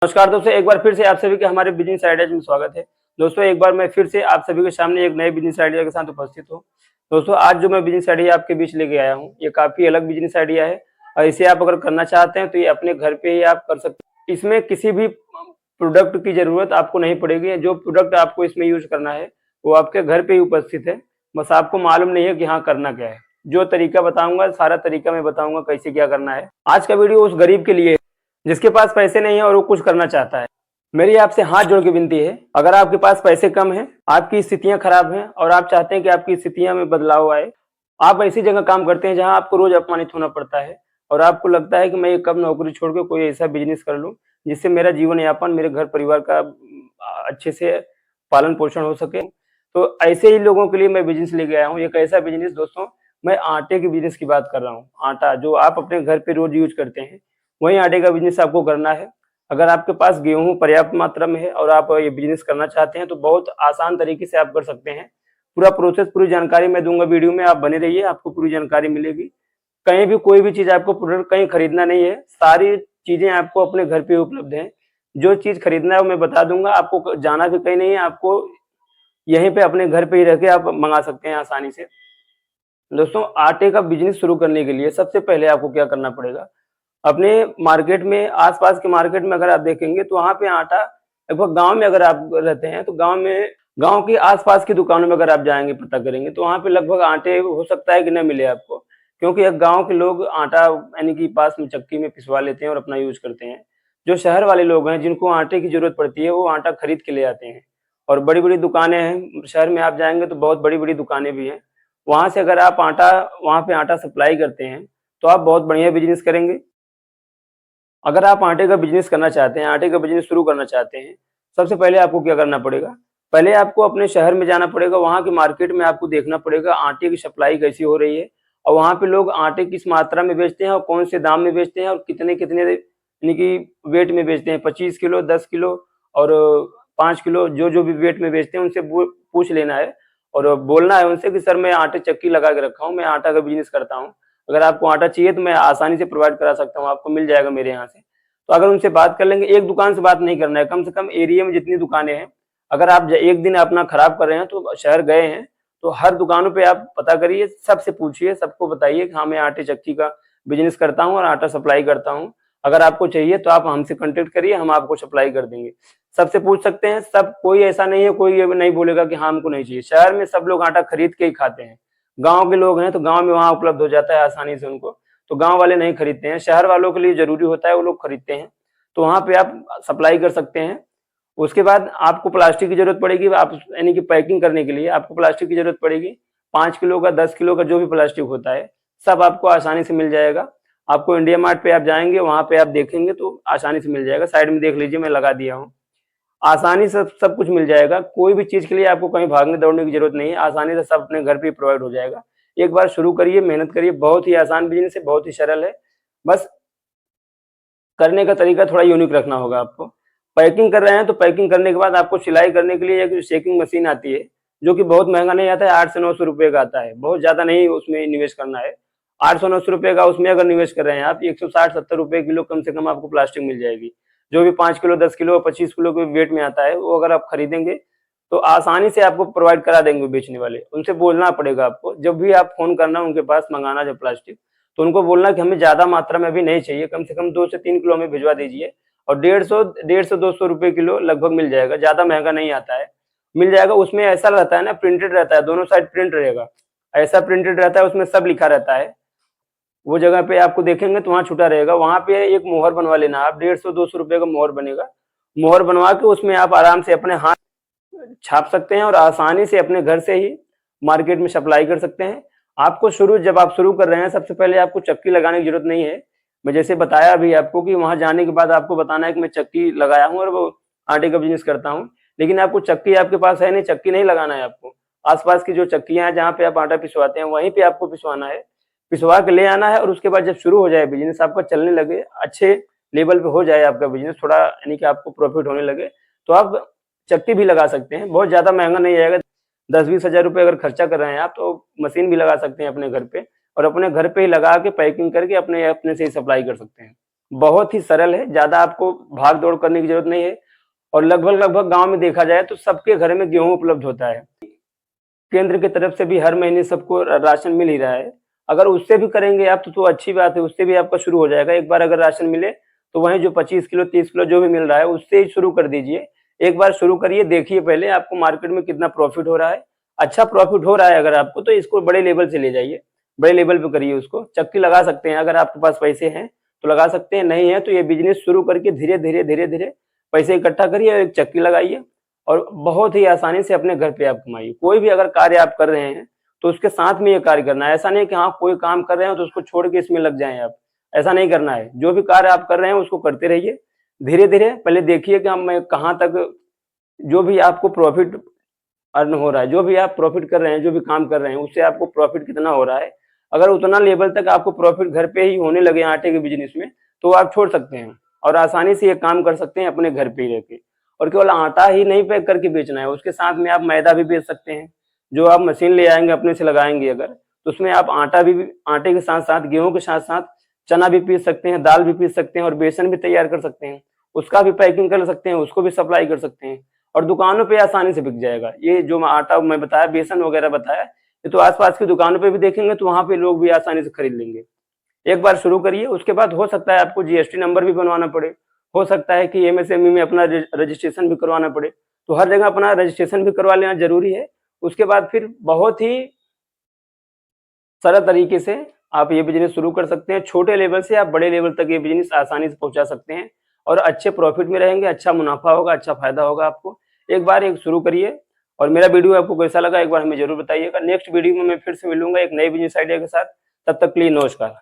नमस्कार दोस्तों, एक बार फिर से आप सभी के हमारे बिजनेस आइडियाज में स्वागत है। दोस्तों, एक बार मैं फिर से आप सभी के सामने एक नए बिजनेस आइडिया के साथ उपस्थित हूँ। दोस्तों, आज जो मैं बिजनेस आइडिया आपके बीच लेके आया हूँ, ये काफ़ी अलग बिजनेस आइडिया है और इसे आप अगर करना चाहते हैं तो ये अपने घर पे ही आप कर सकते हैं। इसमें किसी भी प्रोडक्ट की ज़रूरत आपको नहीं पड़ेगी। जो प्रोडक्ट आपको इसमें यूज़ करना है, वो आपके घर पे ही उपस्थित है। बस आपको मालूम नहीं है कि हाँ, करना क्या है। जो तरीका बताऊँगा, सारा तरीका मैं बताऊँगा कैसे क्या करना है। आज का वीडियो उस गरीब के लिए है, जिसके पास पैसे नहीं है और वो कुछ करना चाहता है। मेरी आपसे हाथ जोड़ के विनती है, अगर आपके पास पैसे कम हैं, आपकी स्थितियां खराब हैं और आप चाहते हैं कि आपकी स्थितियां में बदलाव आए, आप ऐसी जगह काम करते हैं जहां आपको रोज अपमानित होना पड़ता है और आपको लगता है कि मैं ये कब नौकरी छोड़ के कोई ऐसा बिजनेस कर लूं जिससे मेरा जीवन यापन, मेरे घर परिवार का अच्छे से पालन पोषण हो सके। तो ऐसे ही लोगों के लिए मैं बिजनेस लेके आया हूँ। एक ऐसा बिजनेस दोस्तों, मैं आटे के बिजनेस की बात कर रहा हूँ। आटा जो आप अपने घर पे रोज यूज करते हैं, वही आटे का बिजनेस आपको करना है। अगर आपके पास गेहूँ पर्याप्त मात्रा में है और आप ये बिज़नेस करना चाहते हैं, तो बहुत आसान तरीके से आप कर सकते हैं। पूरा प्रोसेस, पूरी जानकारी मैं दूँगा वीडियो में, आप बने रहिए, आपको पूरी जानकारी मिलेगी। कहीं भी कोई भी चीज़ आपको प्रोडक्ट कहीं खरीदना नहीं है, सारी चीज़ें आपको अपने घर पे उपलब्ध हैं। जो चीज़ खरीदना है वो मैं बता दूँगा, आपको जाना भी कहीं नहीं है, आपको यहीं पे अपने घर पे ही रह के आप मँगा सकते हैं आसानी से। दोस्तों, आटे का बिज़नेस शुरू करने के लिए सबसे पहले आपको क्या करना पड़ेगा, अपने मार्केट में, आस-पास के मार्केट में अगर आप देखेंगे तो वहाँ पे आटा लगभग, गाँव में अगर आप रहते हैं तो गाँव के आस-पास की दुकानों में अगर आप जाएँगे, पता करेंगे तो वहाँ पे लगभग आटे हो सकता है कि ना मिले आपको। क्योंकि अब गाँव के लोग आटा यानी कि पास में चक्की में पिसवा लेते हैं और अपना यूज़ करते हैं। जो शहर वाले लोग हैं जिनको आटे की ज़रूरत पड़ती है, वो आटा खरीद के ले आते हैं। और बड़ी-बड़ी दुकानें हैं, शहर में आप जाएँगे तो बहुत बड़ी-बड़ी दुकानें भी हैं। वहाँ से अगर आप वहाँ पे आटा सप्लाई करते हैं, तो आप बहुत बढ़िया बिज़नेस करेंगे। अगर आप आटे का बिज़नेस करना चाहते हैं, आटे का बिज़नेस शुरू करना चाहते हैं, सबसे पहले आपको क्या करना पड़ेगा? पहले आपको अपने शहर में जाना पड़ेगा, वहाँ की मार्केट में आपको देखना पड़ेगा आटे की सप्लाई कैसी हो रही है और वहाँ पे लोग आटे किस मात्रा में बेचते हैं और कौन से दाम में बेचते हैं और कितने-कितने यानी कि वेट में बेचते हैं, 25 किलो, 10 किलो और 5 किलो, जो-जो भी वेट में बेचते हैं उनसे पूछ लेना है और बोलना है उनसे कि सर, मैं आटे चक्की लगा के रखा हूँ, मैं आटा का बिज़नेस करता हूँ। अगर आपको आटा चाहिए तो मैं आसानी से प्रोवाइड करा सकता हूँ, आपको मिल जाएगा मेरे यहाँ से। तो अगर उनसे बात कर लेंगे, एक दुकान से बात नहीं करना है, कम से कम एरिया में जितनी दुकानें हैं, अगर आप एक दिन अपना खराब कर रहे हैं, तो शहर गए हैं, तो हर दुकानों पे आप पता करिए, सबसे पूछिए, सबको बताइए कि हाँ, मैं आटे चक्की का बिज़नेस करता हूँ और आटा सप्लाई करता हूँ। अगर आपको चाहिए तो आप हमसे कॉन्टैक्ट करिए, हम आपको सप्लाई कर देंगे। सबसे पूछ सकते हैं, सब, कोई ऐसा नहीं है, कोई ये नहीं बोलेगा कि हाँ, हमको नहीं चाहिए। शहर में सब लोग आटा खरीद के ही खाते हैं। गाँव के लोग हैं तो गाँव में वहाँ उपलब्ध हो जाता है आसानी से उनको, तो गाँव वाले नहीं खरीदते हैं। शहर वालों के लिए ज़रूरी होता है, वो लोग खरीदते हैं। तो वहाँ पे आप सप्लाई कर सकते हैं। उसके बाद आपको प्लास्टिक की ज़रूरत पड़ेगी, आप यानी कि पैकिंग करने के लिए आपको प्लास्टिक की ज़रूरत पड़ेगी। 5 किलो का, 10 किलो का जो भी प्लास्टिक होता है, सब आपको आसानी से मिल जाएगा। आपको इंडिया मार्ट पे आप जाएँगे, वहाँ पे आप देखेंगे तो आसानी से मिल जाएगा। साइड में देख लीजिए, मैं लगा दिया हूँ। आसानी से सब कुछ मिल जाएगा, कोई भी चीज़ के लिए आपको कहीं भागने-दौड़ने की ज़रूरत नहीं है, आसानी से सब अपने घर पे ही प्रोवाइड हो जाएगा। एक बार शुरू करिए, मेहनत करिए, बहुत ही आसान बिज़नेस है, बहुत ही सरल है। बस करने का तरीका थोड़ा यूनिक रखना होगा आपको। पैकिंग कर रहे हैं तो पैकिंग करने के बाद आपको सिलाई करने के लिए एक शेकिंग मशीन आती है, जो कि बहुत महँगा नहीं आता है, 8 से 900 रुपए का आता है। बहुत ज़्यादा नहीं उसमें निवेश करना है। 800-900 रुपए का उसमें अगर निवेश कर रहे हैं आप, 160-70 रुपए किलो कम से कम आपको प्लास्टिक मिल जाएगी। जो भी 5 किलो, 10 किलो, 25 किलो के वेट में आता है, वो अगर आप खरीदेंगे, तो आसानी से आपको प्रोवाइड करा देंगे बेचने वाले। उनसे बोलना पड़ेगा आपको, जब भी आप फ़ोन करना उनके पास मँगाना जब प्लास्टिक, तो उनको बोलना कि हमें ज़्यादा मात्रा में अभी नहीं चाहिए, कम से कम 2 से 3 किलो हमें भिजवा दीजिए और 150 से 200 रुपए किलो लगभग मिल जाएगा, ज़्यादा महँगा नहीं आता है। मिल जाएगा, उसमें ऐसा रहता है ना, प्रिंटेड रहता है, दोनों साइड प्रिंट रहेगा। ऐसा प्रिंटेड रहता है, उसमें सब लिखा रहता है। वो जगह पे आपको देखेंगे तो वहाँ छुटा रहेगा, वहाँ पे एक मोहर बनवा लेना आप, 150-200 रुपए का मोहर बनेगा। मोहर बनवा के उसमें आप आराम से अपने हाथ छाप सकते हैं और आसानी से अपने घर से ही मार्केट में सप्लाई कर सकते हैं। आपको जब आप शुरू कर रहे हैं, सबसे पहले आपको चक्की लगाने की ज़रूरत नहीं है। मैं जैसे बताया अभी आपको कि वहाँ जाने के बाद आपको बताना है कि मैं चक्की लगाया हूँ और वो आटे का बिज़नेस करता हूँ। लेकिन आपको चक्की आपके पास है नहीं, चक्की नहीं लगाना है आपको। आस-पास की जो चक्कियाँ हैं, जहाँ पे आप आटा पिसवाते हैं, वहीं पे आपको पिसवाना है। पिसवा के ले आना है और उसके बाद जब शुरू हो जाए बिज़नेस आपका चलने लगे, अच्छे लेवल पे हो जाए आपका बिज़नेस, थोड़ा यानी कि आपको प्रॉफ़िट होने लगे, तो आप चक्की भी लगा सकते हैं। बहुत ज़्यादा महँगा नहीं आएगा। 10-20 हज़ार रुपए अगर खर्चा कर रहे हैं आप, तो मशीन भी लगा सकते हैं अपने घर पे और अपने घर पे ही लगा के पैकिंग करके अपने अपने से ही सप्लाई कर सकते हैं। बहुत ही सरल है, ज़्यादा आपको भाग-दौड़ करने की ज़रूरत नहीं है और लगभग-लगभग गाँव में देखा जाए तो सबके घर में गेहूँ उपलब्ध होता है। केंद्र की तरफ से भी हर महीने सबको राशन मिल ही रहा है। अगर उससे भी करेंगे आप तो अच्छी बात है, उससे भी आपका शुरू हो जाएगा। एक बार अगर राशन मिले तो वहीं जो 25 किलो 30 किलो जो भी मिल रहा है उससे ही शुरू कर दीजिए। एक बार शुरू करिए, देखिए पहले आपको मार्केट में कितना प्रॉफ़िट हो रहा है। अच्छा प्रॉफ़िट हो रहा है अगर आपको तो इसको बड़े लेवल से ले जाइए, बड़े लेवल पे करिए उसको। चक्की लगा सकते हैं, अगर आपके पास पैसे हैं तो लगा सकते हैं, नहीं है तो ये बिज़नेस शुरू करके धीरे-धीरे, धीरे-धीरे पैसे इकट्ठा करिए और एक चक्की लगाइए और बहुत ही आसानी से अपने घर पे आप कमाइए। कोई भी अगर कार्य आप कर रहे हैं, तो उसके साथ में ये कार्य करना है। ऐसा नहीं कि हाँ, कोई काम कर रहे हो तो उसको छोड़ के इसमें लग जाएँ आप, ऐसा नहीं करना है। जो भी कार्य आप कर रहे हैं उसको करते रहिए। धीरे-धीरे पहले देखिए कि मैं कहाँ तक जो भी आपको प्रॉफ़िट अर्न हो रहा है, जो भी आप प्रॉफ़िट कर रहे हैं, जो भी काम कर रहे हैं, उससे आपको प्रॉफ़िट कितना हो रहा है। अगर उतना लेवल तक आपको प्रॉफ़िट घर पे ही होने लगे आटे के बिज़नेस में, तो आप छोड़ सकते हैं और आसानी से ये काम कर सकते हैं अपने घर पे ही रह के। और केवल आटा ही नहीं पैक करके बेचना है, उसके साथ में आप मैदा भी बेच सकते हैं। जो आप मशीन ले आएँगे अपने से लगाएँगे अगर, तो उसमें आप आटे के साथ-साथ, गेहूँ के साथ-साथ चना भी पीस सकते हैं, दाल भी पीस सकते हैं और बेसन भी तैयार कर सकते हैं। उसका भी पैकिंग कर सकते हैं, उसको भी सप्लाई कर सकते हैं। और दुकानों पे आसानी से बिक जाएगा। ये जो आटा मैं बताया, बेसन वगैरह बताया, ये तो आस-पास की दुकानों पे भी देखेंगे तो वहाँ पे लोग भी आसानी से खरीद लेंगे। एक बार शुरू करिए, उसके बाद हो सकता है आपको जीएसटी नंबर भी बनवाना पड़े, हो सकता है कि एमएसएमई में अपना रजिस्ट्रेशन भी करवाना पड़े, तो हर जगह अपना रजिस्ट्रेशन भी करवा लेना ज़रूरी है। उसके बाद फिर बहुत ही सरल तरीके से आप ये बिज़नेस शुरू कर सकते हैं। छोटे लेवल से आप बड़े लेवल तक ये बिज़नेस आसानी से पहुँचा सकते हैं और अच्छे प्रॉफ़िट में रहेंगे, अच्छा मुनाफ़ा होगा, अच्छा फ़ायदा होगा आपको। एक बार एक शुरू करिए और मेरा वीडियो आपको कैसा लगा एक बार हमें ज़रूर बताइएगा। नेक्स्ट वीडियो में मैं फिर से मिलूँगा एक नए बिज़नेस आइडिया के साथ। तब तक के लिए नमस्कार।